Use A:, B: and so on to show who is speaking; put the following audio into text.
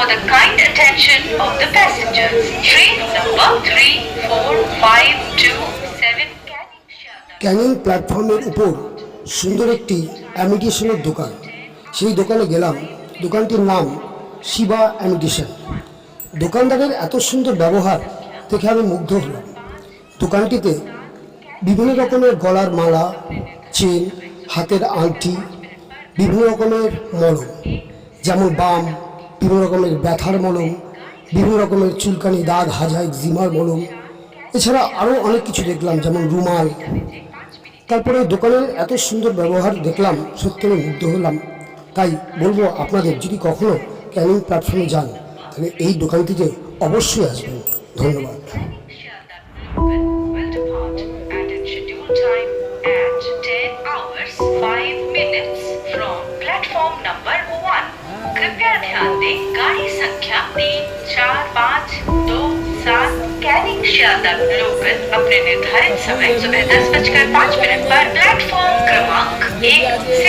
A: the kind attention of the passengers. Train number 34527 Canning Sharda.
B: Canning প্ল্যাটফর্মের উপর সুন্দর একটি অ্যামিটেশনের দোকান। সেই দোকানে গেলাম। দোকানটির নাম শিবা অ্যামিটেশন। দোকানদারের এত সুন্দর ব্যবহার দেখে আমি মুগ্ধ হলাম। দোকানটিতে বিভিন্ন রকমের গলার মালা, চেন, হাতের আংটি, বিভিন্ন রকমের মলম, যেমন বাম, বিভিন্ন রকমের ব্যথার মলম, বিভিন্ন রকমের চুলকানি, দাগ, হাজাই, জিমার মলম, এছাড়া আরও অনেক কিছু দেখলাম, যেমন রুমাল। তারপরে দোকানের এত সুন্দর ব্যবহার দেখলাম, সত্যি আমি মুগ্ধ হলাম। তাই বলবো আপনাদের, যদি কখনো ক্যানিং প্ল্যাটফর্মে যান তাহলে এই দোকানটিতে অবশ্যই আসবেন। ধন্যবাদ।
A: Will depart at its scheduled time at 10 hours 5 minutes from platform number 1. कृपया ध्यान दें, गाड़ी संख्या 34527 कैनिंग शारदा लोकल अपने निर्धारित समय सुबह 10:05 पर प्लेटफॉर्म क्रमांक 1 से